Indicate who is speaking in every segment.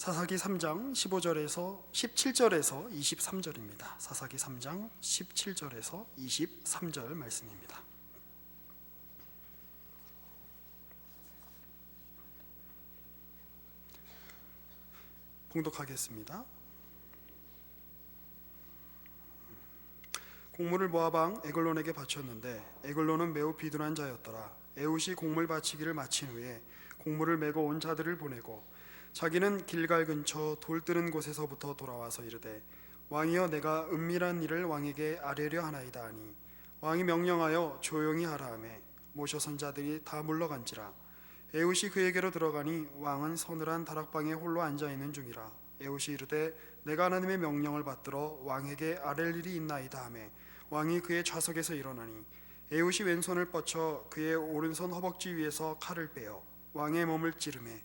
Speaker 1: 사사기 3장 15절에서 17절에서 23절입니다. 사사기 3장 17절에서 23절 말씀입니다. 봉독하겠습니다. 곡물을 모압 왕 에글론에게 바쳤는데 에글론은 매우 비둔한 자였더라. 에훗이 곡물 바치기를 마친 후에 곡물을 메고 온 자들을 보내고 자기는 길갈 근처 돌 뜨는 곳에서부터 돌아와서 이르되 왕이여 내가 은밀한 일을 왕에게 아뢰려 하나이다 하니 왕이 명령하여 조용히 하라 하매 모셔 선 자들이 다 물러간지라. 에훗이 그에게로 들어가니 왕은 서늘한 다락방에 홀로 앉아있는 중이라. 에훗이 이르되 내가 하나님의 명령을 받들어 왕에게 아랠 일이 있나이다 하매 왕이 그의 좌석에서 일어나니 에훗이 왼손을 뻗쳐 그의 오른손 허벅지 위에서 칼을 빼어 왕의 몸을 찌르매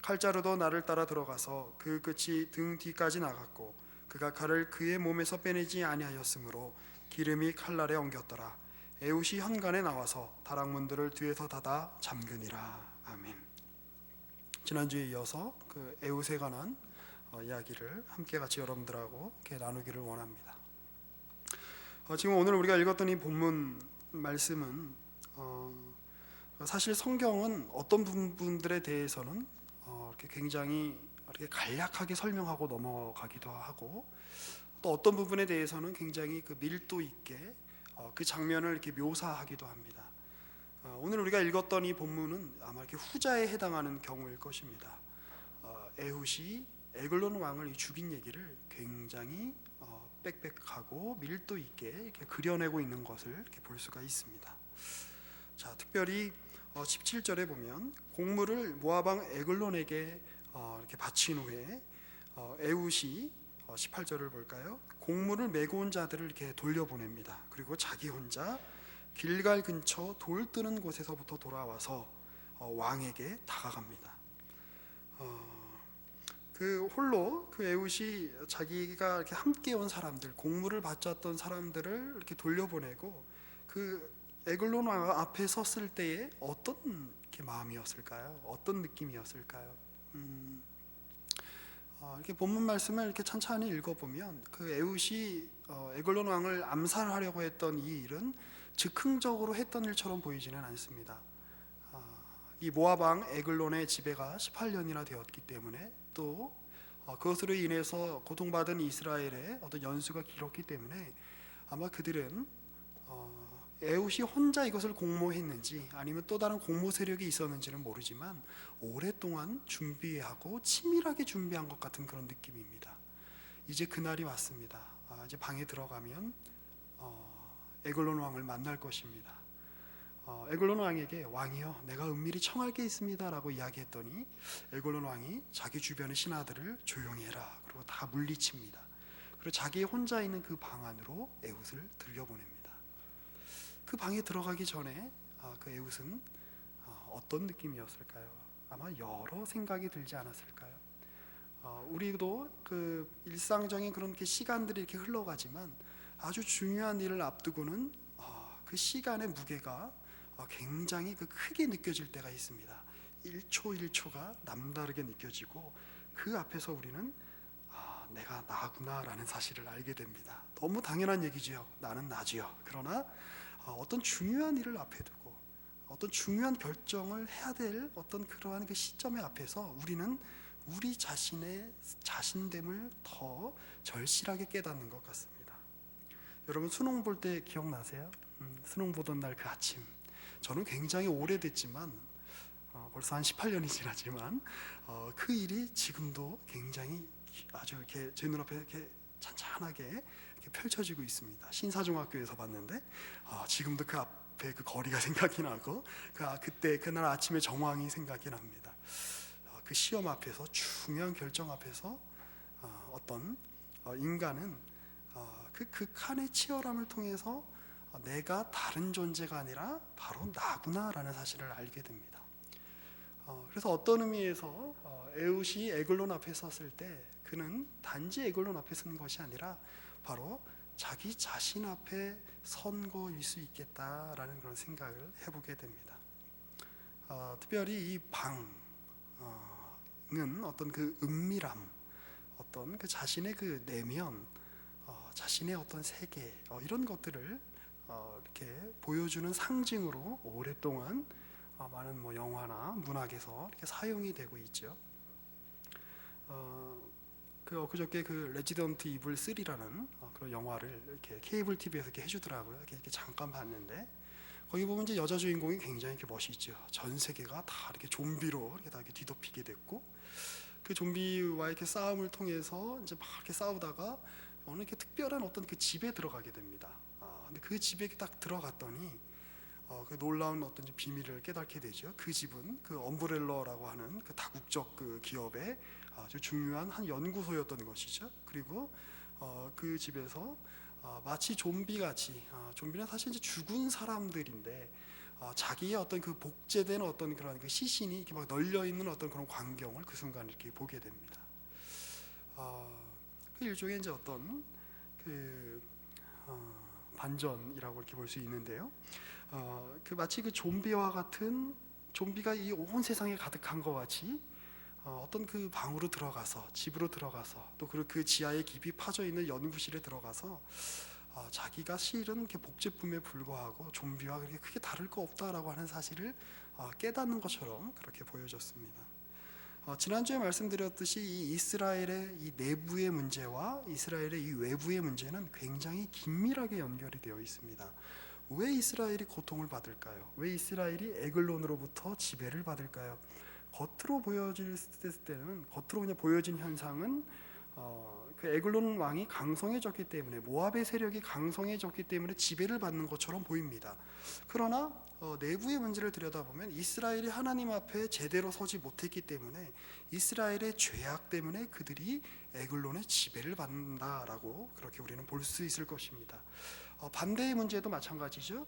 Speaker 1: 칼자루도 나를 따라 들어가서 그 끝이 등 뒤까지 나갔고 그가 칼을 그의 몸에서 빼내지 아니하였으므로 기름이 칼날에 엉겼더라. 에훗이 현관에 나와서 다락문들을 뒤에서 닫아 잠그니라. 아멘. 지난주에 이어서 그 에훗에 관한 이야기를 함께 같이 여러분들하고 이렇게 나누기를 원합니다. 지금 오늘 우리가 읽었던 이 본문 말씀은 사실 성경은 어떤 부분들에 대해서는 이렇게 굉장히 이렇게 간략하게 설명하고 넘어가기도 하고 또 어떤 부분에 대해서는 굉장히 그 밀도 있게 그 장면을 이렇게 묘사하기도 합니다. 오늘 우리가 읽었던 이 본문은 아마 이렇게 후자에 해당하는 경우일 것입니다. 에훗이 에글론 왕을 죽인 얘기를 굉장히 빽빽하고 밀도 있게 이렇게 그려내고 있는 것을 이렇게 볼 수가 있습니다. 자, 특별히 17절에 보면 곡물을 모압 왕 에글론에게 이렇게 바친 후에 에훗이 18절을 볼까요? 곡물을 메고 온 자들을 이렇게 돌려보냅니다. 그리고 자기 혼자 길갈 근처 돌 뜨는 곳에서부터 돌아와서 왕에게 다가갑니다. 그 홀로 그 에훗이 자기가 이렇게 함께 온 사람들, 곡물을 바쳤던 사람들을 이렇게 돌려보내고 그 에글론 왕 앞에 섰을 때에 어떤 이렇게 마음이었을까요? 어떤 느낌이었을까요? 이렇게 본문 말씀을 이렇게 천천히 읽어보면 그 에훗이 에글론 왕을 암살하려고 했던 이 일은 즉흥적으로 했던 일처럼 보이지는 않습니다. 이 모압 왕 에글론의 지배가 18년이나 되었기 때문에 또 그것으로 인해서 고통받은 이스라엘의 어떤 연수가 길었기 때문에 아마 그들은 에훗이 혼자 이것을 공모했는지 아니면 또 다른 공모 세력이 있었는지는 모르지만 오랫동안 준비하고 치밀하게 준비한 것 같은 그런 느낌입니다. 이제 그날이 왔습니다. 이제 방에 들어가면 에글론 왕을 만날 것입니다. 에글론 왕에게 왕이여 내가 은밀히 청할 게 있습니다 라고 이야기했더니 에글론 왕이 자기 주변의 신하들을 조용히 해라 그리고 다 물리칩니다. 그리고 자기 혼자 있는 그 방 안으로 에훗을 들여보냅니다. 그 방에 들어가기 전에 그 에훗은 어떤 느낌이었을까요? 아마 여러 생각이 들지 않았을까요? 우리도 그 일상적인 그런 시간들이 이렇게 흘러가지만 아주 중요한 일을 앞두고는 그 시간의 무게가 굉장히 크게 느껴질 때가 있습니다. 1초 1초가 남다르게 느껴지고 그 앞에서 우리는 내가 나구나 라는 사실을 알게 됩니다. 너무 당연한 얘기지요. 나는 나지요. 그러나 어떤 중요한 일을 앞에 두고 어떤 중요한 결정을 해야 될 어떤 그러한 그 시점의 앞에서 우리는 우리 자신의 자신됨을 더 절실하게 깨닫는 것 같습니다. 여러분 수능 볼 때 기억나세요? 수능 보던 날 그 아침 저는 굉장히 오래됐지만 벌써 한 18년이 지나지만 그 일이 지금도 굉장히 아주 이렇게 제 눈앞에 이렇게 찬찬하게 이렇게 펼쳐지고 있습니다. 신사중학교에서 봤는데 지금도 그 앞에 그 거리가 생각이 나고 그때 그날 아침의 정황이 생각이 납니다. 그 시험 앞에서 중요한 결정 앞에서 어떤 인간은 그 극한의 치열함을 통해서 내가 다른 존재가 아니라 바로 나구나라는 사실을 알게 됩니다. 그래서 어떤 의미에서 에훗이 에글론 앞에 섰을 때 그는 단지 에글론 앞에 선 것이 아니라 바로 자기 자신 앞에 선 거일 수 있겠다라는 그런 생각을 해보게 됩니다. 특별히 이 방은 어떤 그 은밀함, 어떤 그 자신의 그 내면, 자신의 어떤 세계, 이런 것들을 이렇게 보여주는 상징으로 오랫동안 많은 뭐 영화나 문학에서 이렇게 사용이 되고 있죠. 그 엊그저께 그 레지던트 이블 3라는 그런 영화를 이렇게 케이블 TV에서 이렇게 해주더라고요. 이렇게 잠깐 봤는데 거기 보면 이제 여자 주인공이 굉장히 이렇게 멋있죠. 전 세계가 다 이렇게 좀비로 이렇게 다 이렇게 뒤덮이게 됐고, 그 좀비와 이렇게 싸움을 통해서 이제 막 이렇게 싸우다가 어느 이렇게 특별한 어떤 그 집에 들어가게 됩니다. 근데 그 집에 딱 들어갔더니 그 놀라운 어떤 비밀을 깨닫게 되죠. 그 집은 그 엄브렐러라고 하는 그 다국적 그 기업의 아주 중요한 한 연구소였던 것이죠. 그리고 그 집에서 마치 좀비같이, 좀비는 사실 이제 죽은 사람들인데 자기의 어떤 그 복제된 어떤 그런 그 시신이 이렇게 막 널려 있는 어떤 그런 광경을 그 순간 이렇게 보게 됩니다. 그 일종의 이제 어떤 그 반전이라고 이렇게 볼 수 있는데요. 그 마치 그 좀비와 같은, 좀비가 이 온 세상에 가득한 것 같이 어떤 그 방으로 들어가서, 집으로 들어가서, 또 그 지하에 깊이 파져 있는 연구실에 들어가서 자기가 실은 이렇게 복제품에 불과하고 좀비와 그렇게 크게 다를 거 없다라고 하는 사실을 깨닫는 것처럼 그렇게 보여졌습니다. 지난주에 말씀드렸듯이 이 이스라엘의 이 내부의 문제와 이스라엘의 이 외부의 문제는 굉장히 긴밀하게 연결이 되어 있습니다. 왜 이스라엘이 고통을 받을까요? 왜 이스라엘이 에글론으로부터 지배를 받을까요? 겉으로 보여질 때는, 겉으로 그냥 보여진 현상은 그 에글론 왕이 강성해졌기 때문에, 모압의 세력이 강성해졌기 때문에 지배를 받는 것처럼 보입니다. 그러나 내부의 문제를 들여다보면 이스라엘이 하나님 앞에 제대로 서지 못했기 때문에, 이스라엘의 죄악 때문에 그들이 에글론의 지배를 받는다라고 그렇게 우리는 볼 수 있을 것입니다. 반대의 문제도 마찬가지죠.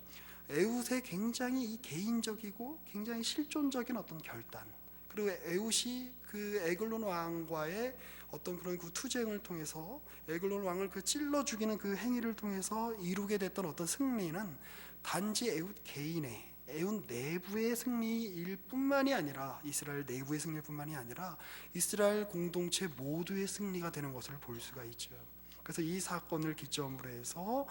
Speaker 1: 에훗의 굉장히 이 개인적이고 굉장히 실존적인 어떤 결단, 그리고 에훗이 그 에글론 왕과의 어떤 그런 그 투쟁을 통해서 에글론 왕을 그 찔러 죽이는 그 행위를 통해서 이루게 됐던 어떤 승리는 단지 에훗 개인의, 에훗 내부의 승리일 뿐만이 아니라, 이스라엘 내부의 승리일 뿐만이 아니라 이스라엘 공동체 모두의 승리가 되는 것을 볼 수가 있죠. 그래서 이 사건을 기점으로 해서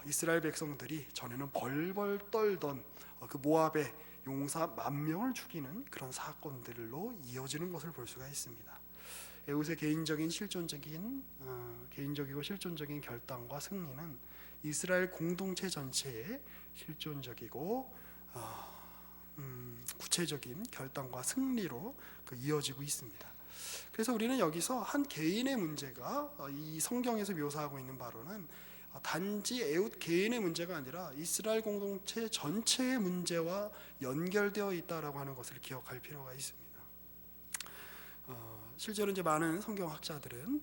Speaker 1: 이스라엘 백성들이 전에는 벌벌 떨던 그 모압의 용사 10,000명을 죽이는 그런 사건들로 이어지는 것을 볼 수가 있습니다. 에훗의 개인적이고 실존적인 결단과 승리는 이스라엘 공동체 전체의 실존적이고 구체적인 결단과 승리로 이어지고 있습니다. 그래서 우리는 여기서 한 개인의 문제가 이 성경에서 묘사하고 있는 바로는 단지 에훗 개인의 문제가 아니라 이스라엘 공동체 전체의 문제와 연결되어 있다라고 하는 것을 기억할 필요가 있습니다. 실제로 이제 많은 성경학자들은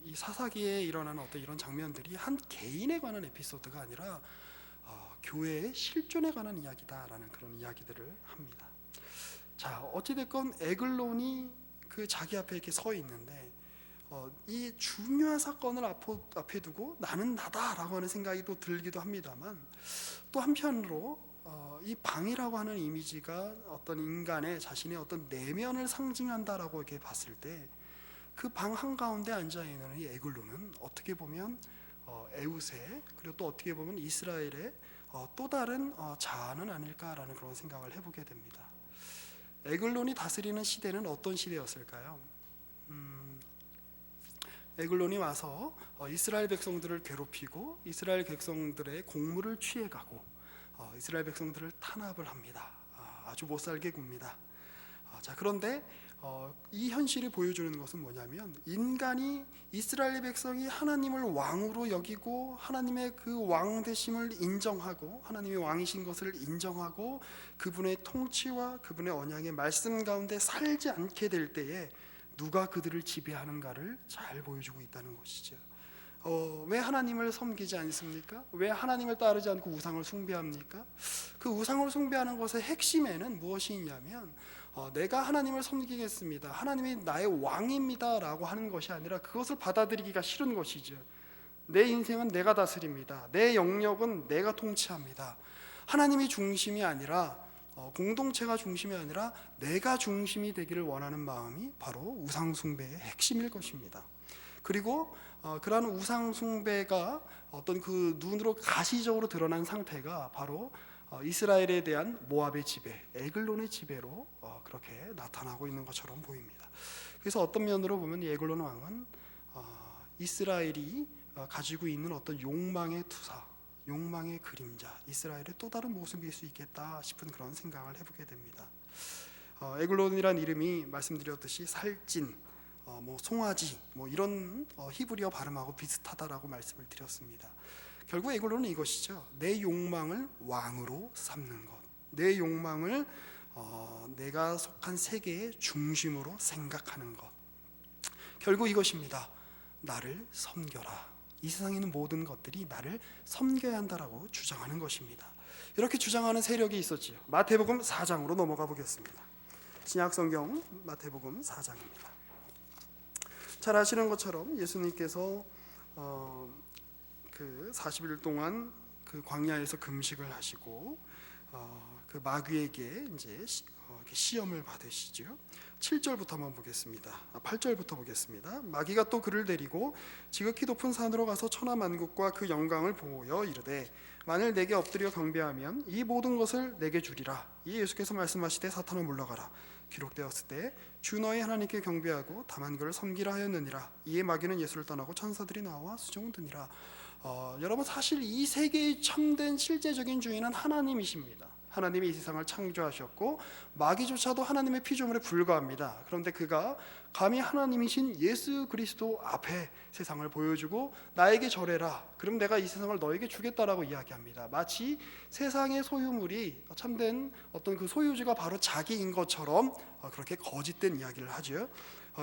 Speaker 1: 이 사사기에 일어나는 어떤 이런 장면들이 한 개인에 관한 에피소드가 아니라 교회의 실존에 관한 이야기다라는 그런 이야기들을 합니다. 자, 어찌됐건 에글론이 그 자기 앞에 이렇게 서 있는데 이 중요한 사건을 앞에 두고 나는 나다라고 하는 생각이 또 들기도 합니다만, 또 한편으로 이 방이라고 하는 이미지가 어떤 인간의 자신의 어떤 내면을 상징한다라고 이렇게 봤을 때, 그 방 한가운데 앉아 있는 이 에글론은 어떻게 보면 에훗의, 그리고 또 어떻게 보면 이스라엘의 또 다른 자아는 아닐까라는 그런 생각을 해보게 됩니다. 에글론이 다스리는 시대는 어떤 시대였을까요? 에글론이 와서 이스라엘 백성들을 괴롭히고 이스라엘 백성들의 곡물을 취해가고 이스라엘 백성들을 탄압을 합니다. 아주 못살게 굽니다. 자, 그런데 이 현실이 보여주는 것은 뭐냐면, 인간이, 이스라엘 백성이 하나님을 왕으로 여기고 하나님의 그 왕 되심을 인정하고 하나님의 왕이신 것을 인정하고 그분의 통치와 그분의 언약의 말씀 가운데 살지 않게 될 때에 누가 그들을 지배하는가를 잘 보여주고 있다는 것이죠. 왜 하나님을 섬기지 않습니까? 왜 하나님을 따르지 않고 우상을 숭배합니까? 그 우상을 숭배하는 것의 핵심에는 무엇이 있냐면, 내가 하나님을 섬기겠습니다, 하나님이 나의 왕입니다 라고 하는 것이 아니라 그것을 받아들이기가 싫은 것이죠. 내 인생은 내가 다스립니다, 내 영역은 내가 통치합니다, 하나님이 중심이 아니라 공동체가 중심이 아니라 내가 중심이 되기를 원하는 마음이 바로 우상숭배의 핵심일 것입니다. 그리고 그러한 우상숭배가 어떤 그 눈으로 가시적으로 드러난 상태가 바로 이스라엘에 대한 모압의 지배, 에글론의 지배로 그렇게 나타나고 있는 것처럼 보입니다. 그래서 어떤 면으로 보면 에글론 왕은 이스라엘이 가지고 있는 어떤 욕망의 투사, 욕망의 그림자, 이스라엘의 또 다른 모습일 수 있겠다 싶은 그런 생각을 해보게 됩니다. 에글론이란 이름이 말씀드렸듯이 살찐, 송아지, 이런 히브리어 발음하고 비슷하다라고 말씀을 드렸습니다. 결국 에글론은 이것이죠. 내 욕망을 왕으로 삼는 것, 내 욕망을 내가 속한 세계의 중심으로 생각하는 것. 결국 이것입니다. 나를 섬겨라. 이 세상에 있는 모든 것들이 나를 섬겨야 한다라고 주장하는 것입니다. 이렇게 주장하는 세력이 있었지요. 마태복음 4장으로 넘어가 보겠습니다. 신약성경 마태복음 4장입니다. 잘 아시는 것처럼 예수님께서 그 40일 동안 그 광야에서 금식을 하시고 그 마귀에게 이제 시험을 받으시죠. 7절부터 한번 보겠습니다. 8절부터 보겠습니다. 마귀가 또 그를 데리고 지극히 높은 산으로 가서 천하만국과 그 영광을 보여 이르되 만일 내게 엎드려 경배하면 이 모든 것을 내게 주리라. 이 예수께서 말씀하시되 사탄아 물러가라. 기록되었을 때 주 너의 하나님께 경배하고 다만 그를 섬기라 하였느니라. 이에 마귀는 예수를 떠나고 천사들이 나와 수종드니라. 여러분, 사실 이 세계의 참된 실제적인 주인은 하나님이십니다. 하나님이 이 세상을 창조하셨고 마귀조차도 하나님의 피조물에 불과합니다. 그런데 그가 감히 하나님이신 예수 그리스도 앞에 세상을 보여주고 나에게 절해라, 그럼 내가 이 세상을 너에게 주겠다라고 이야기합니다. 마치 세상의 소유물이 참된 어떤 그 소유주가 바로 자기인 것처럼 그렇게 거짓된 이야기를 하죠.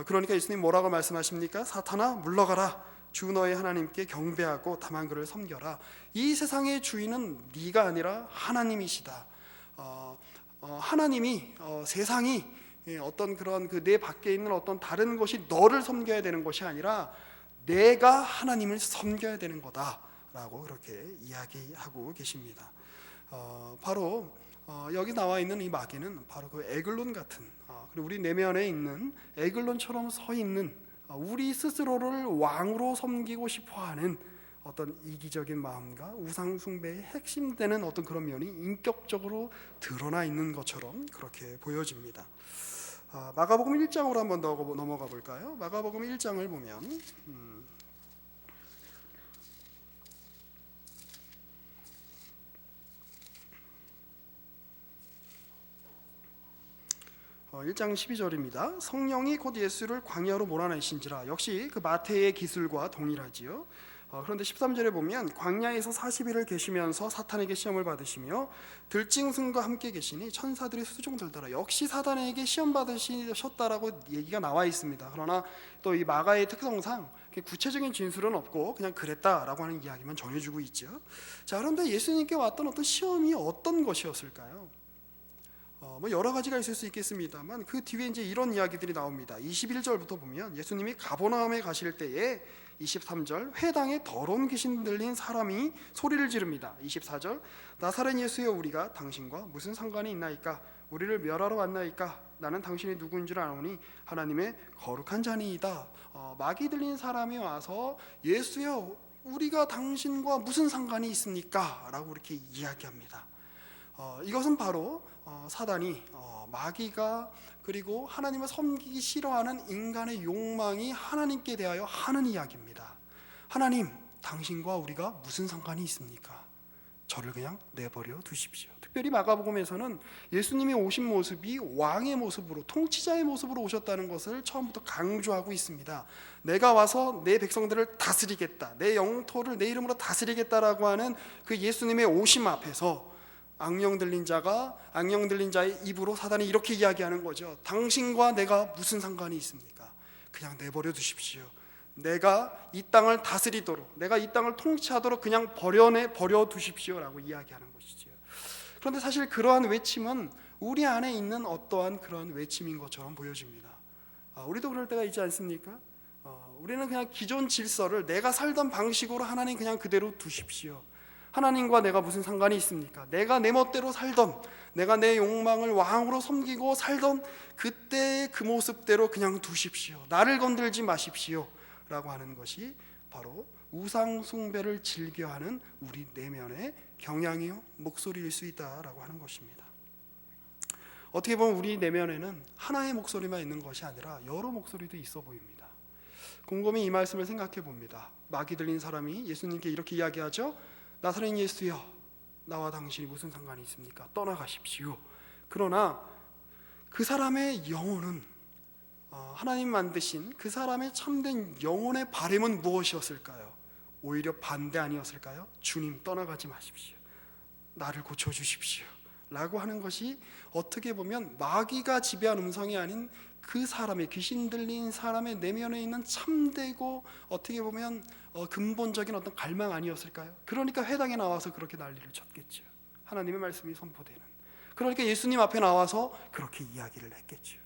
Speaker 1: 그러니까 예수님 뭐라고 말씀하십니까? 사탄아 물러가라. 주 너의 하나님께 경배하고 다만 그를 섬겨라. 이 세상의 주인은 네가 아니라 하나님이시다. 하나님이 세상이 어떤 그런 그 내 밖에 있는 어떤 다른 것이 너를 섬겨야 되는 것이 아니라 내가 하나님을 섬겨야 되는 거다라고 그렇게 이야기하고 계십니다. 바로 여기 나와 있는 이 마귀는 바로 그 에글론 같은 그리고 우리 내면에 있는 에글론처럼 서 있는 우리 스스로를 왕으로 섬기고 싶어하는 어떤 이기적인 마음과 우상숭배의 핵심되는 어떤 그런 면이 인격적으로 드러나 있는 것처럼 그렇게 보여집니다. 마가복음 1장으로 한번 더 넘어가 볼까요? 마가복음 1장을 보면 1장 12절입니다. 성령이 곧 예수를 광야로 몰아내신지라. 역시 그 마태의 기술과 동일하지요. 그런데 13절에 보면 광야에서 40일을 계시면서 사탄에게 시험을 받으시며 들짐승과 함께 계시니 천사들이 수종들더라. 역시 사탄에게 시험 받으셨다라고 얘기가 나와 있습니다. 그러나 또 이 마가의 특성상 구체적인 진술은 없고 그냥 그랬다라고 하는 이야기만 전해주고 있죠. 자, 그런데 예수님께 왔던 어떤 시험이 어떤 것이었을까요? 여러 가지가 있을 수 있겠습니다만 그 뒤에 이제 이런 이야기들이 나옵니다. 21절부터 보면 예수님이 가버나움에 가실 때에 23절 회당에 더러운 귀신 들린 사람이 소리를 지릅니다. 24절 나사렛 예수여 우리가 당신과 무슨 상관이 있나이까? 우리를 멸하러 왔나이까? 나는 당신이 누구인 줄 아노니 하나님의 거룩한 자니이다. 마귀 들린 사람이 와서 예수여 우리가 당신과 무슨 상관이 있습니까? 라고 이렇게 이야기합니다. 이것은 바로 사단이 마귀가 그리고 하나님을 섬기기 싫어하는 인간의 욕망이 하나님께 대하여 하는 이야기입니다. 하나님, 당신과 우리가 무슨 상관이 있습니까? 저를 그냥 내버려 두십시오. 특별히 마가복음에서는 예수님이 오신 모습이 왕의 모습으로, 통치자의 모습으로 오셨다는 것을 처음부터 강조하고 있습니다. 내가 와서 내 백성들을 다스리겠다, 내 영토를 내 이름으로 다스리겠다라고 하는 그 예수님의 오심 앞에서 악령 들린 자의 입으로 사단이 이렇게 이야기하는 거죠. 당신과 내가 무슨 상관이 있습니까? 그냥 내버려 두십시오. 내가 이 땅을 다스리도록, 내가 이 땅을 통치하도록 그냥 버려 두십시오라고 이야기하는 것이죠. 그런데 사실 그러한 외침은 우리 안에 있는 어떠한 그런 외침인 것처럼 보여집니다. 우리도 그럴 때가 있지 않습니까? 우리는 그냥 기존 질서를 내가 살던 방식으로 하나님 그냥 그대로 두십시오. 하나님과 내가 무슨 상관이 있습니까? 내가 내 멋대로 살던, 내가 내 욕망을 왕으로 섬기고 살던 그때의 그 모습대로 그냥 두십시오. 나를 건들지 마십시오 라고 하는 것이 바로 우상 숭배를 즐겨하는 우리 내면의 경향이요 목소리일 수 있다라고 하는 것입니다. 어떻게 보면 우리 내면에는 하나의 목소리만 있는 것이 아니라 여러 목소리도 있어 보입니다. 곰곰이 이 말씀을 생각해 봅니다. 마귀 들린 사람이 예수님께 이렇게 이야기하죠. 나사렛 예수여, 나와 당신이 무슨 상관이 있습니까? 떠나가십시오. 그러나 그 사람의 영혼은 하나님 만드신 그 사람의 참된 영혼의 바람은 무엇이었을까요? 오히려 반대 아니었을까요? 주님 떠나가지 마십시오. 나를 고쳐주십시오 라고 하는 것이 어떻게 보면 마귀가 지배한 음성이 아닌 그 사람의, 귀신 들린 사람의 내면에 있는 참되고 어떻게 보면 근본적인 어떤 갈망 아니었을까요? 그러니까 회당에 나와서 그렇게 난리를 쳤겠죠. 하나님의 말씀이 선포되는. 그러니까 예수님 앞에 나와서 그렇게 이야기를 했겠죠.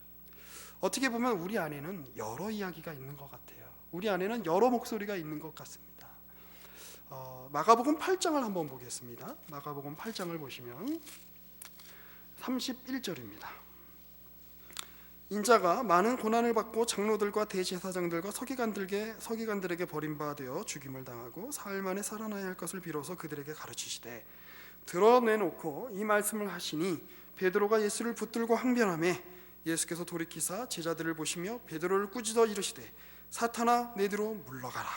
Speaker 1: 어떻게 보면 우리 안에는 여러 이야기가 있는 것 같아요. 우리 안에는 여러 목소리가 있는 것 같습니다. 마가복음 8장을 한번 보겠습니다. 마가복음 8장을 보시면 31절입니다. 인자가 많은 고난을 받고 장로들과 대제사장들과 서기관들에게 버림받아 죽임을 당하고 사흘 만에 살아나야 할 것을 비로소 그들에게 가르치시되 드러내놓고 이 말씀을 하시니 베드로가 예수를 붙들고 항변하매 예수께서 돌이키사 제자들을 보시며 베드로를 꾸짖어 이르시되 사탄아 내 뒤로 물러가라.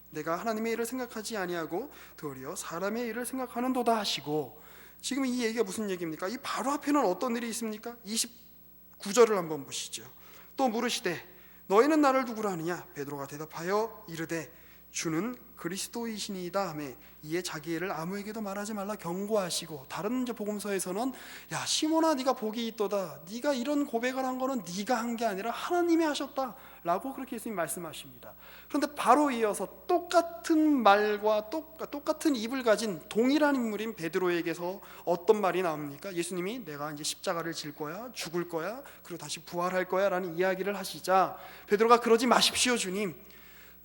Speaker 1: 내가 하나님의 일을 생각하지 아니하고 도리어 사람의 일을 생각하는도다 하시고, 지금 이 얘기가 무슨 얘기입니까? 이 바로 앞에는 어떤 일이 있습니까? 29절을 한번 보시죠. 또 물으시되 너희는 나를 누구라 하느냐? 베드로가 대답하여 이르되 주는 그리스도이시니이다 하매 이에 자기 일을 아무에게도 말하지 말라 경고하시고, 다른 이제 복음서에서는 야 시몬아 네가 복이 있도다, 네가 이런 고백을 한 거는 네가 한 게 아니라 하나님이 하셨다 라고 그렇게 예수님 말씀하십니다. 그런데 바로 이어서 똑같은 말과 똑같은 입을 가진 동일한 인물인 베드로에게서 어떤 말이 나옵니까? 예수님이 내가 이제 십자가를 질 거야, 죽을 거야, 그리고 다시 부활할 거야 라는 이야기를 하시자 베드로가 그러지 마십시오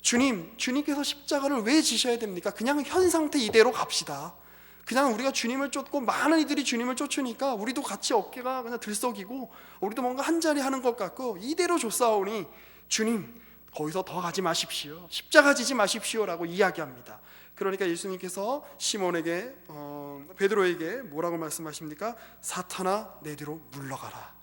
Speaker 1: 주님께서 십자가를 왜 지셔야 됩니까? 그냥 현 상태 이대로 갑시다. 그냥 우리가 주님을 쫓고 많은 이들이 주님을 쫓으니까 우리도 같이 어깨가 그냥 들썩이고 우리도 뭔가 한 자리 하는 것 같고 이대로 줬사오니 주님 거기서 더 가지 마십시오, 십자가 지지 마십시오 라고 이야기합니다. 그러니까 예수님께서 시몬에게 베드로에게 뭐라고 말씀하십니까? 사탄아 내 뒤로 물러가라.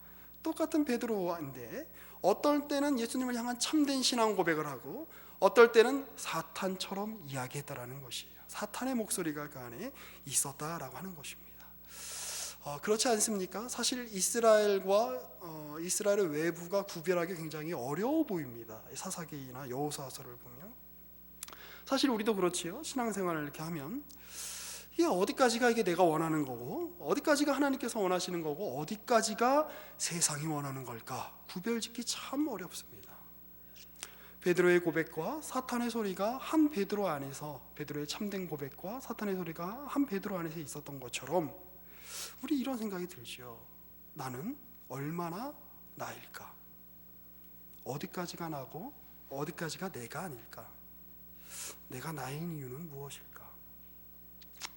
Speaker 1: 똑같은 베드로인데 어떨 때는 예수님을 향한 참된 신앙 고백을 하고 어떨 때는 사탄처럼 이야기했다라는 것이에요. 사탄의 목소리가 그 안에 있었다라고 하는 것입니다. 그렇지 않습니까? 사실 이스라엘의 외부가 구별하기 굉장히 어려워 보입니다. 사사기나 여호수아서를 보면 사실 우리도 그렇지요. 신앙생활을 이렇게 하면 이게 어디까지가 이게 내가 원하는 거고 어디까지가 하나님께서 원하시는 거고 어디까지가 세상이 원하는 걸까 구별짓기 참 어렵습니다. 베드로의 고백과 사탄의 소리가 한 베드로 안에서, 베드로의 참된 고백과 사탄의 소리가 한 베드로 안에서 있었던 것처럼 우리 이런 생각이 들죠. 나는 얼마나 나일까? 어디까지가 나고 어디까지가 내가 아닐까? 내가 나인 이유는 무엇일까?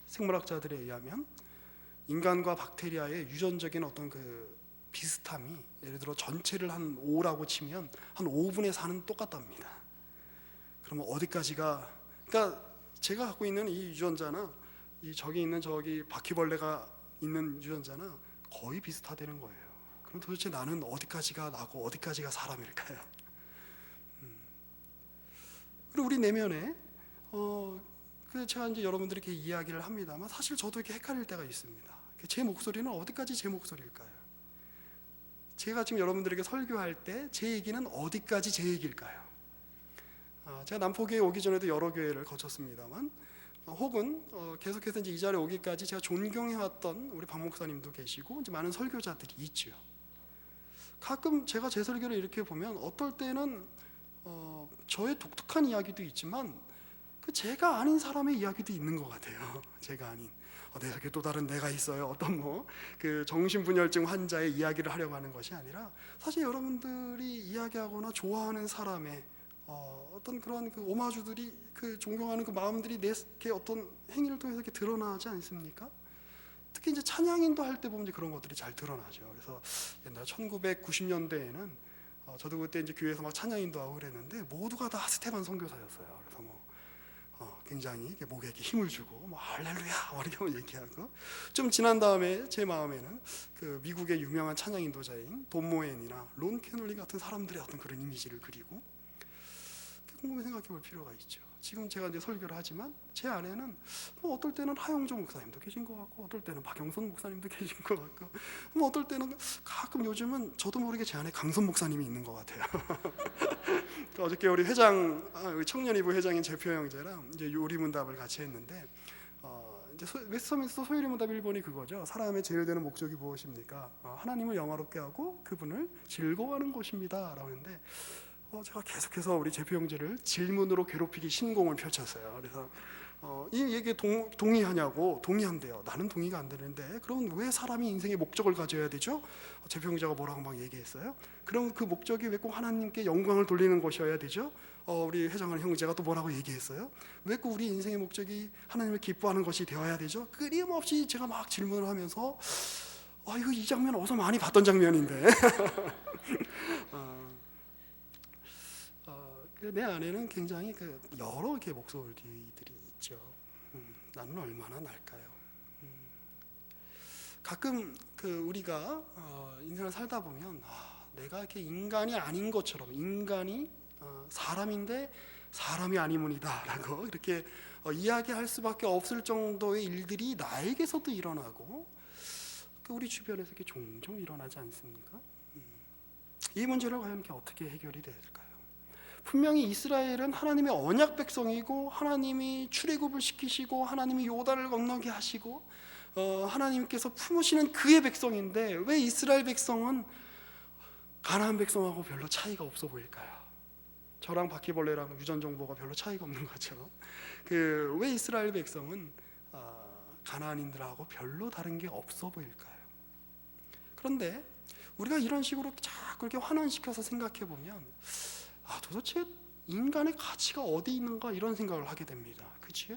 Speaker 1: 생물학자들에 의하면 인간과 박테리아의 유전적인 어떤 그 비슷함이, 예를 들어 전체를 한 5라고 치면 한 5분의 4는 똑같답니다. 그러면 어디까지가, 그러니까 제가 갖고 있는 이 유전자나 이 저기 있는 저기 바퀴벌레가 있는 유전자나 거의 비슷하다는 거예요. 그럼 도대체 나는 어디까지가 나고 어디까지가 사람일까요? 그리고 우리 내면에 제가 이제 여러분들에게 이야기를 합니다만 사실 저도 이렇게 헷갈릴 때가 있습니다. 제 목소리는 어디까지 제 목소리일까요? 제가 지금 여러분들에게 설교할 때 제 얘기는 어디까지 제 얘기일까요? 제가 남포교회 오기 전에도 여러 교회를 거쳤습니다만 혹은 계속해서 이제 이 자리에 오기까지 제가 존경해왔던 우리 박 목사님도 계시고 이제 많은 설교자들이 있죠. 가끔 제가 제 설교를 이렇게 보면 어떨 때는 저의 독특한 이야기도 있지만 그 제가 아닌 사람의 이야기도 있는 것 같아요. 제가 아닌 내 속에 또 다른 내가 있어요. 어떤 그 정신분열증 환자의 이야기를 하려고 하는 것이 아니라 사실 여러분들이 이야기하거나 좋아하는 사람의 어떤 그런 그 오마주들이 그 존경하는 그 마음들이 내 어떤 행위를 통해서 이렇게 드러나지 않습니까? 특히 이제 찬양인도 할 때 보면 이제 그런 것들이 잘 드러나죠. 그래서 옛날 1990년대에는 저도 그때 이제 교회에서 막 찬양인도 하고 그랬는데 모두가 다 스테반 선교사였어요. 그래서 뭐 굉장히 이렇게 목에 이렇게 힘을 주고 뭐 할렐루야 이렇게 얘기하고, 좀 지난 다음에 제 마음에는 그 미국의 유명한 찬양 인도자인 돈 모엔이나 론 캐널리 같은 사람들의 어떤 그런 이미지를 그리고 곰곰이 생각해 볼 필요가 있죠. 지금 제가 이제 설교를 하지만 제 안에는 뭐 어떨 때는 하영조 목사님도 계신 것 같고, 어떨 때는 박영선 목사님도 계신 것 같고, 뭐 어떨 때는 가끔 요즘은 저도 모르게 제 안에 강선 목사님이 있는 것 같아요. 어저께 우리 회장, 청년이부 회장인 제표 형제랑 이제 요리문답을 같이 했는데, 이제 웨스터민스터 소요리문답 1번이 그거죠. 사람의 제일 되는 목적이 무엇입니까? 하나님을 영화롭게 하고 그분을 즐거워하는 것입니다 라고 했는데, 제가 계속해서 우리 제표 형제를 질문으로 괴롭히기 신공을 펼쳤어요. 그래서 이 얘기에 동의하냐고. 동의한대요. 나는 동의가 안 되는데 그럼 왜 사람이 인생의 목적을 가져야 되죠? 제표 형제가 뭐라고 막 얘기했어요. 그럼 그 목적이 왜 꼭 하나님께 영광을 돌리는 것이어야 되죠? 우리 회장하는 형제가 또 뭐라고 얘기했어요? 왜 꼭 우리 인생의 목적이 하나님을 기뻐하는 것이 되어야 되죠? 끊임없이 제가 막 질문을 하면서 이거 이 장면 어디서 많이 봤던 장면인데 내 안에는 굉장히 여러 개의 목소리들이 있죠. 나는 얼마나 날까요? 가끔 우리가 인생을 살다 보면 내가 이렇게 인간이 아닌 것처럼, 인간이 사람인데 사람이 아니문이다라고 이렇게 이야기할 수밖에 없을 정도의 일들이 나에게서도 일어나고 우리 주변에서 이렇게 종종 일어나지 않습니까? 이 문제를 과연 이렇게 어떻게 해결이 될까요? 분명히 이스라엘은 하나님의 언약 백성이고, 하나님이 출애굽을 시키시고, 하나님이 요단을 건너게 하시고, 하나님께서 품으시는 그의 백성인데 왜 이스라엘 백성은 가나안 백성하고 별로 차이가 없어 보일까요? 저랑 바퀴벌레랑 유전 정보가 별로 차이가 없는 것처럼 왜 이스라엘 백성은 가나안인들하고 별로 다른 게 없어 보일까요? 그런데 우리가 이런 식으로 자꾸 이렇게 환원시켜서 생각해 보면 도대체 인간의 가치가 어디 있는가 이런 생각을 하게 됩니다. 그치?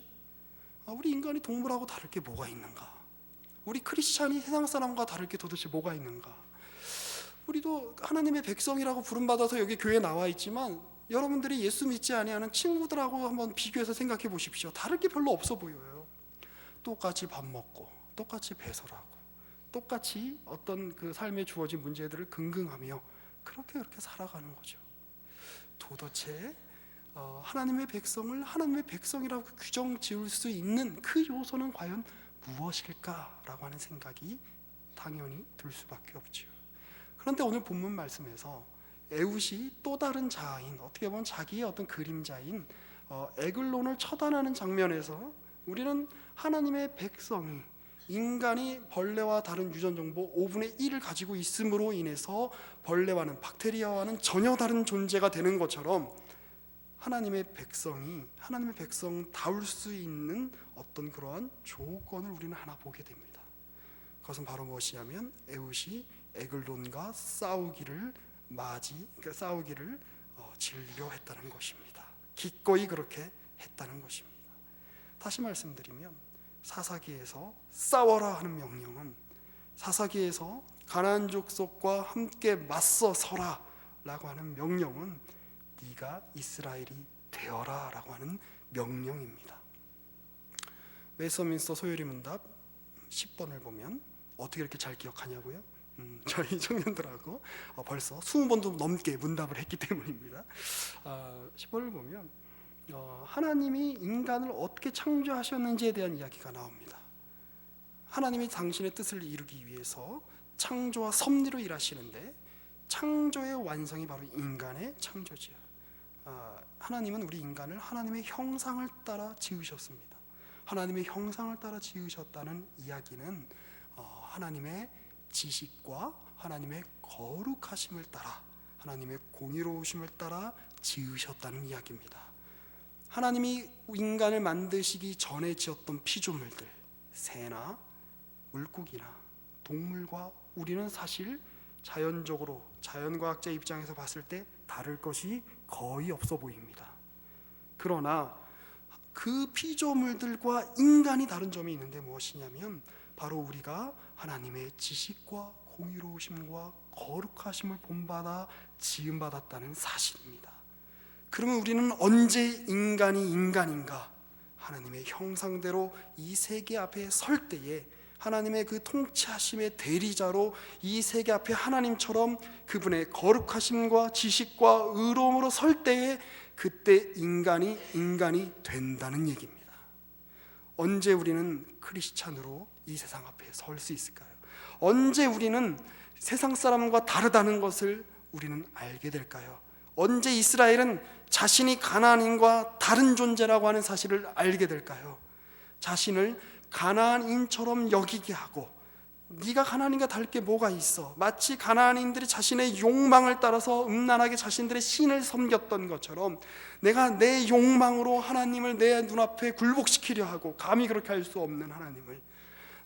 Speaker 1: 우리 인간이 동물하고 다를 게 뭐가 있는가? 우리 크리스찬이 세상 사람과 다를 게 도대체 뭐가 있는가? 우리도 하나님의 백성이라고 부름받아서 여기 교회에 나와 있지만 여러분들이 예수 믿지 아니하는 친구들하고 한번 비교해서 생각해 보십시오. 다를 게 별로 없어 보여요. 똑같이 밥 먹고, 똑같이 배설하고, 똑같이 어떤 그 삶에 주어진 문제들을 긍긍하며 그렇게 살아가는 거죠. 도대체 하나님의 백성을 하나님의 백성이라고 규정 지을 수 있는 그 요소는 과연 무엇일까라고 하는 생각이 당연히 들 수밖에 없죠. 그런데 오늘 본문 말씀에서 에훗이 또 다른 자아인, 어떻게 보면 자기의 어떤 그림자인 에글론을 처단하는 장면에서 우리는 하나님의 백성이, 인간이 벌레와 다른 유전 정보 5분의 1을 가지고 있음으로 인해서 벌레와는, 박테리아와는 전혀 다른 존재가 되는 것처럼 하나님의 백성이 하나님의 백성다울 수 있는 어떤 그러한 조건을 우리는 하나 보게 됩니다. 그것은 바로 무엇이냐면 에훗이 에글론과 싸우기를 진료했다는 것입니다. 기꺼이 그렇게 했다는 것입니다. 다시 말씀드리면 사사기에서 싸워라 하는 명령은, 사사기에서 가나안 족속과 함께 맞서 서라 라고 하는 명령은 네가 이스라엘이 되어라 라고 하는 명령입니다. 웨스터민스터 소요리문답 10번을 보면 어떻게 이렇게 잘 기억하냐고요? 저희 청년들하고 벌써 20번도 넘게 문답을 했기 때문입니다. 10번을 보면 하나님이 인간을 어떻게 창조하셨는지에 대한 이야기가 나옵니다. 하나님이 당신의 뜻을 이루기 위해서 창조와 섭리로 일하시는데 창조의 완성이 바로 인간의 창조지요. 하나님은 우리 인간을 하나님의 형상을 따라 지으셨습니다. 하나님의 형상을 따라 지으셨다는 이야기는 하나님의 지식과 하나님의 거룩하심을 따라, 하나님의 공의로우심을 따라 지으셨다는 이야기입니다. 하나님이 인간을 만드시기 전에 지었던 피조물들, 새나 물고기나 동물과 우리는 사실 자연적으로 자연과학자 입장에서 봤을 때 다를 것이 거의 없어 보입니다. 그러나 그 피조물들과 인간이 다른 점이 있는데 무엇이냐면 바로 우리가 하나님의 지식과 공의로우심과 거룩하심을 본받아 지음받았다는 사실입니다. 그러면 우리는 언제 인간이 인간인가? 하나님의 형상대로 이 세계 앞에 설 때에 하나님의 그 통치하심의 대리자로 이 세계 앞에 하나님처럼 그분의 거룩하심과 지식과 의로움으로 설 때에 그때 인간이 된다는 얘기입니다. 언제 우리는 크리스찬으로 이 세상 앞에 설 수 있을까요? 언제 우리는 세상 사람과 다르다는 것을 우리는 알게 될까요? 언제 이스라엘은 자신이 가나안인과 다른 존재라고 하는 사실을 알게 될까요? 자신을 가나안인처럼 여기게 하고, 네가 가나안인과 다를 게 뭐가 있어? 마치 가나안인들이 자신의 욕망을 따라서 음란하게 자신들의 신을 섬겼던 것처럼 내가 내 욕망으로 하나님을 내 눈앞에 굴복시키려 하고, 감히 그렇게 할 수 없는 하나님을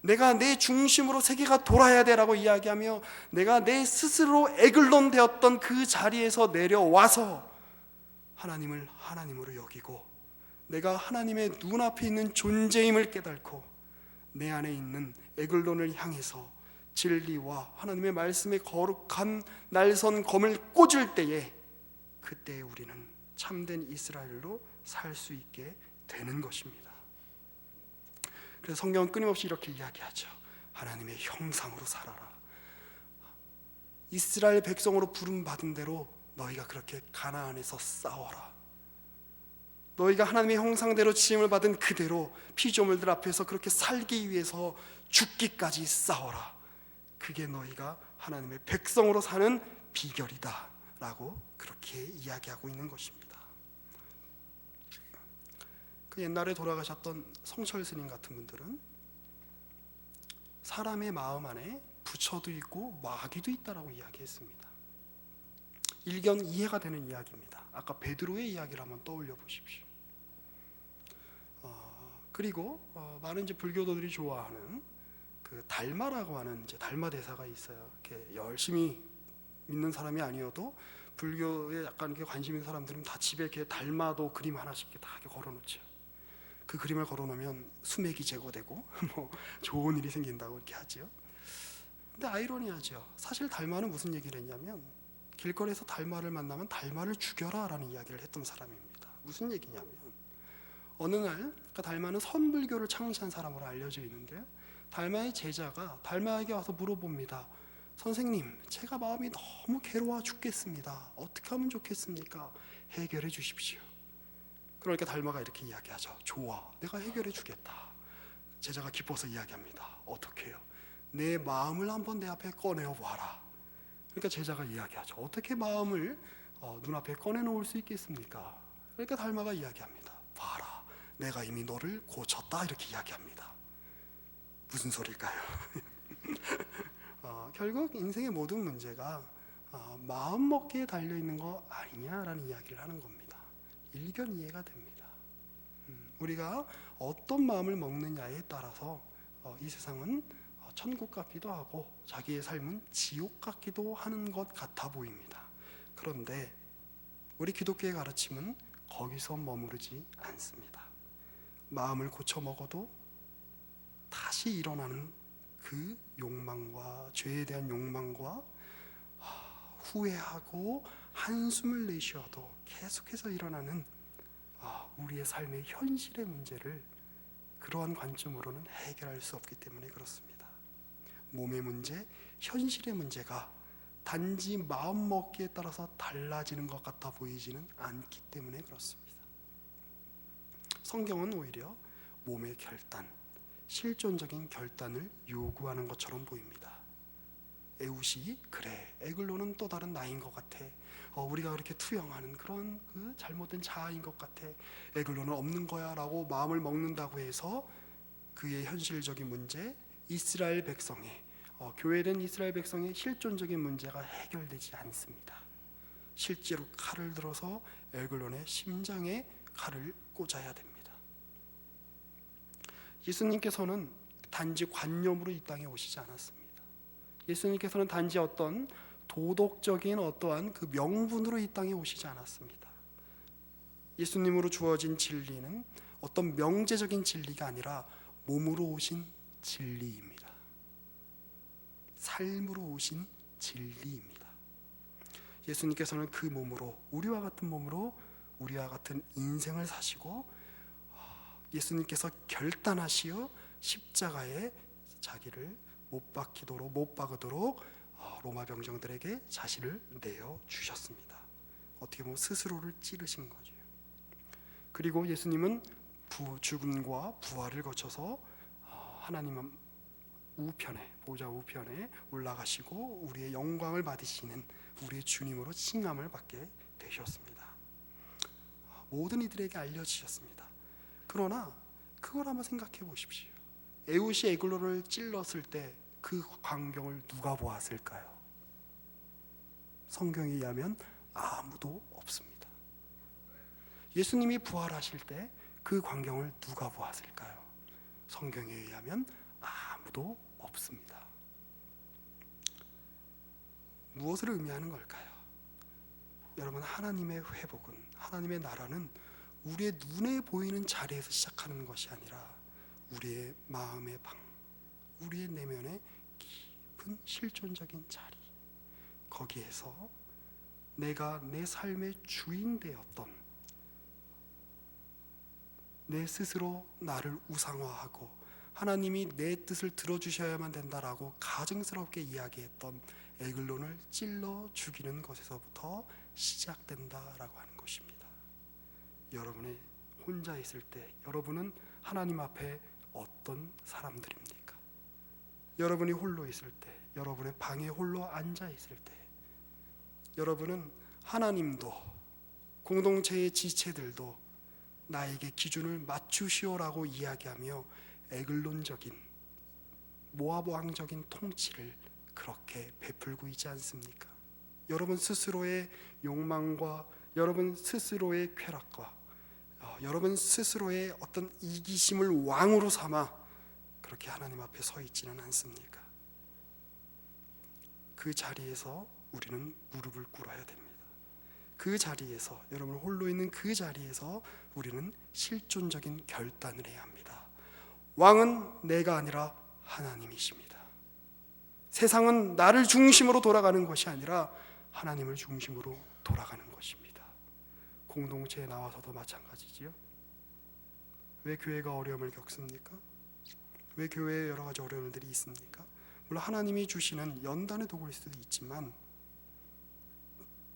Speaker 1: 내가 내 중심으로 세계가 돌아야 되라고 이야기하며 내가 내 스스로 에글론 되었던 그 자리에서 내려와서 하나님을 하나님으로 여기고 내가 하나님의 눈앞에 있는 존재임을 깨닫고 내 안에 있는 에글론을 향해서 진리와 하나님의 말씀의 거룩한 날선 검을 꽂을 때에, 그때 우리는 참된 이스라엘로 살 수 있게 되는 것입니다. 그래서 성경은 끊임없이 이렇게 이야기하죠. 하나님의 형상으로 살아라. 이스라엘 백성으로 부름받은 대로 너희가 그렇게 가나안에서 싸워라. 너희가 하나님의 형상대로 지음을 받은 그대로 피조물들 앞에서 그렇게 살기 위해서 죽기까지 싸워라. 그게 너희가 하나님의 백성으로 사는 비결이다 라고 그렇게 이야기하고 있는 것입니다. 그 옛날에 돌아가셨던 성철 스님 같은 분들은 사람의 마음 안에 부처도 있고 마귀도 있다라고 이야기했습니다. 일견 이해가 되는 이야기입니다. 아까 베드로의 이야기를 한번 떠올려 보십시오. 그리고 많은 이제 불교도들이 좋아하는 그 달마라고 하는 이제 달마 대사가 있어요. 이렇게 열심히 믿는 사람이 아니어도 불교에 약간 이렇게 관심 있는 사람들은 다 집에 이렇게 달마도 그림 하나씩 다 이렇게 걸어놓죠. 그 그림을 걸어놓으면 수맥이 제거되고 뭐 좋은 일이 생긴다고 이렇게 하죠. 근데 아이러니하죠. 사실 달마는 무슨 얘기를 했냐면 길거리에서 달마를 만나면 달마를 죽여라라는 이야기를 했던 사람입니다. 무슨 얘기냐면 어느 날 그러니까 달마는 선불교를 창시한 사람으로 알려져 있는데 달마의 제자가 달마에게 와서 물어봅니다. 선생님, 제가 마음이 너무 괴로워 죽겠습니다. 어떻게 하면 좋겠습니까? 해결해 주십시오. 그러니까 달마가 이렇게 이야기하죠. 좋아, 내가 해결해 주겠다. 제자가 기뻐서 이야기합니다. 어떻게 해요? 내 마음을 한번 내 앞에 꺼내어 보아라. 그러니까 제자가 이야기하죠. 어떻게 마음을 눈앞에 꺼내놓을 수 있겠습니까? 그러니까 달마가 이야기합니다. 봐라, 내가 이미 너를 고쳤다. 이렇게 이야기합니다. 무슨 소리일까요? 결국 인생의 모든 문제가 마음먹기에 달려있는 거 아니냐라는 이야기를 하는 겁니다. 일견 이해가 됩니다. 우리가 어떤 마음을 먹느냐에 따라서 이 세상은 천국 같기도 하고 자기의 삶은 지옥 같기도 하는 것 같아 보입니다. 그런데 우리 기독교의 가르침은 거기서 머무르지 않습니다. 마음을 고쳐 먹어도 다시 일어나는 그 욕망과 죄에 대한 욕망과 후회하고 한숨을 내쉬어도 계속해서 일어나는 우리의 삶의 현실의 문제를 그러한 관점으로는 해결할 수 없기 때문에 그렇습니다. 몸의 문제, 현실의 문제가 단지 마음먹기에 따라서 달라지는 것 같아 보이지는 않기 때문에 그렇습니다. 성경은 오히려 몸의 결단, 실존적인 결단을 요구하는 것처럼 보입니다. 에웃이 그래, 에글론은 또 다른 나인 것 같아. 우리가 그렇게 투영하는 그런 그 잘못된 자아인 것 같아. 에글론은 없는 거야 라고 마음을 먹는다고 해서 그의 현실적인 문제, 이스라엘 백성의 교회된 이스라엘 백성의 실존적인 문제가 해결되지 않습니다. 실제로 칼을 들어서 에글론의 심장에 칼을 꽂아야 됩니다. 예수님께서는 단지 관념으로 이 땅에 오시지 않았습니다. 예수님께서는 단지 어떤 도덕적인 어떠한 그 명분으로 이 땅에 오시지 않았습니다. 예수님으로 주어진 진리는 어떤 명제적인 진리가 아니라 몸으로 오신 진리입니다. 삶으로 오신 진리입니다. 예수님께서는 그 몸으로, 우리와 같은 몸으로 우리와 같은 인생을 사시고, 예수님께서 결단하시어 십자가에 자기를 못 박으도록 로마 병정들에게 자신을 내어 주셨습니다. 어떻게 보면 스스로를 찌르신 거죠. 그리고 예수님은 죽음과 부활을 거쳐서 하나님 우편에, 보좌 우편에 올라가시고 우리의 영광을 받으시는 우리의 주님으로 칭함을 받게 되셨습니다. 모든 이들에게 알려지셨습니다. 그러나 그걸 한번 생각해 보십시오. 에웃이 에글론을 찔렀을 때 그 광경을 누가 보았을까요? 성경에 의하면 아무도 없습니다. 예수님이 부활하실 때 그 광경을 누가 보았을까요? 성경에 의하면 아무도 없습니다. 무엇을 의미하는 걸까요? 여러분, 하나님의 회복은, 하나님의 나라는 우리의 눈에 보이는 자리에서 시작하는 것이 아니라 우리의 마음의 방, 우리의 내면의 깊은 실존적인 자리, 거기에서 내가 내 삶의 주인 되었던, 내 스스로 나를 우상화하고 하나님이 내 뜻을 들어주셔야만 된다라고 가증스럽게 이야기했던 에글론을 찔러 죽이는 것에서부터 시작된다라고 하는 것입니다. 여러분이 혼자 있을 때 여러분은 하나님 앞에 어떤 사람들입니까? 여러분이 홀로 있을 때, 여러분의 방에 홀로 앉아 있을 때, 여러분은 하나님도 공동체의 지체들도 나에게 기준을 맞추시오라고 이야기하며 에글론적인, 모압 왕적인 통치를 그렇게 베풀고 있지 않습니까? 여러분 스스로의 욕망과 여러분 스스로의 쾌락과 여러분 스스로의 어떤 이기심을 왕으로 삼아 그렇게 하나님 앞에 서 있지는 않습니까? 그 자리에서 우리는 무릎을 꿇어야 됩니다. 그 자리에서, 여러분 홀로 있는 그 자리에서 우리는 실존적인 결단을 해야 합니다. 왕은 내가 아니라 하나님이십니다. 세상은 나를 중심으로 돌아가는 것이 아니라 하나님을 중심으로 돌아가는 것입니다. 공동체에 나와서도 마찬가지지요. 왜 교회가 어려움을 겪습니까? 왜 교회에 여러 가지 어려움들이 있습니까? 물론 하나님이 주시는 연단의 도구일 수도 있지만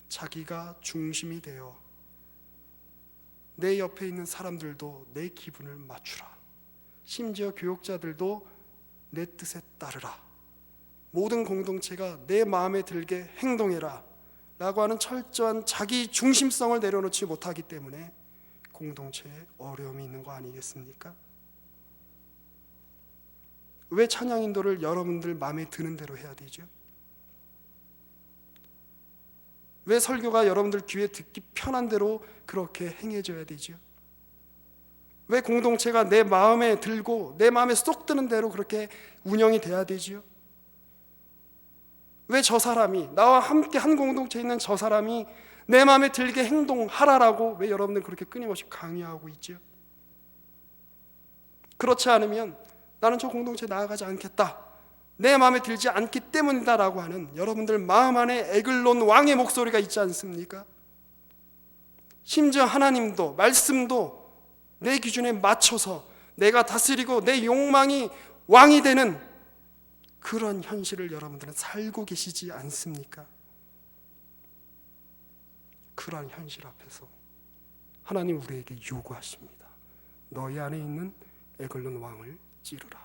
Speaker 1: 자기가 중심이 되어 내 옆에 있는 사람들도 내 기분을 맞추라, 심지어 교역자들도 내 뜻에 따르라, 모든 공동체가 내 마음에 들게 행동해라 라고 하는 철저한 자기 중심성을 내려놓지 못하기 때문에 공동체에 어려움이 있는 거 아니겠습니까? 왜 찬양 인도를 여러분들 마음에 드는 대로 해야 되죠? 왜 설교가 여러분들 귀에 듣기 편한 대로 그렇게 행해져야 되죠? 왜 공동체가 내 마음에 들고 내 마음에 쏙 드는 대로 그렇게 운영이 돼야 되죠? 왜 저 사람이, 나와 함께 한 공동체에 있는 저 사람이 내 마음에 들게 행동하라라고 왜 여러분들 그렇게 끊임없이 강요하고 있죠? 그렇지 않으면 나는 저 공동체에 나아가지 않겠다, 내 마음에 들지 않기 때문이다라고 하는 여러분들 마음 안에 에글론 왕의 목소리가 있지 않습니까? 심지어 하나님도, 말씀도 내 기준에 맞춰서 내가 다스리고 내 욕망이 왕이 되는 그런 현실을 여러분들은 살고 계시지 않습니까? 그러한 현실 앞에서 하나님 우리에게 요구하십니다. 너희 안에 있는 에글론 왕을 찌르라.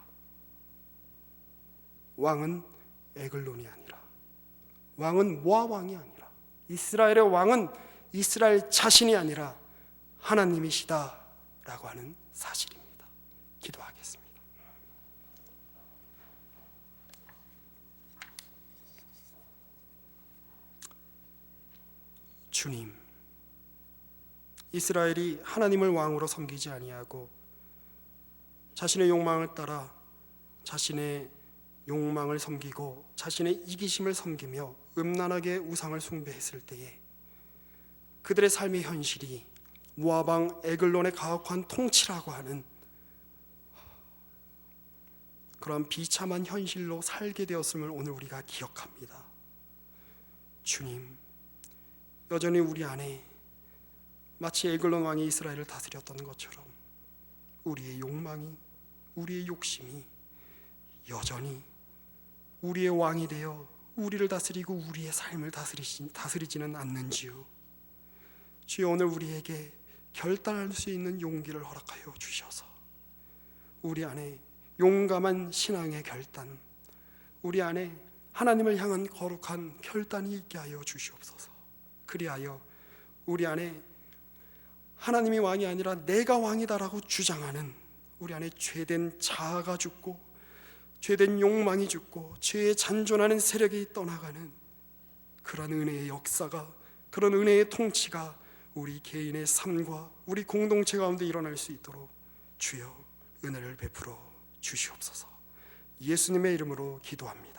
Speaker 1: 왕은 에글론이 아니라, 왕은 모압 왕이 아니라, 이스라엘의 왕은 이스라엘 자신이 아니라 하나님이시다라고 하는 사실입니다. 기도하겠습니다. 주님, 이스라엘이 하나님을 왕으로 섬기지 아니하고 자신의 욕망을 따라 자신의 욕망을 섬기고 자신의 이기심을 섬기며 음란하게 우상을 숭배했을 때에 그들의 삶의 현실이 모압 왕 에글론의 가혹한 통치라고 하는 그런 비참한 현실로 살게 되었음을 오늘 우리가 기억합니다. 주님, 여전히 우리 안에 마치 에글론 왕이 이스라엘을 다스렸던 것처럼 우리의 욕망이, 우리의 욕심이 여전히 우리의 왕이 되어 우리를 다스리고 우리의 삶을 다스리지는 않는지요. 주여, 오늘 우리에게 결단할 수 있는 용기를 허락하여 주셔서 우리 안에 용감한 신앙의 결단, 우리 안에 하나님을 향한 거룩한 결단이 있게 하여 주시옵소서. 그리하여 우리 안에 하나님이 왕이 아니라 내가 왕이다라고 주장하는 우리 안에 죄된 자아가 죽고 죄된 욕망이 죽고 죄에 잔존하는 세력이 떠나가는 그런 은혜의 역사가, 그런 은혜의 통치가 우리 개인의 삶과 우리 공동체 가운데 일어날 수 있도록 주여 은혜를 베풀어 주시옵소서. 예수님의 이름으로 기도합니다.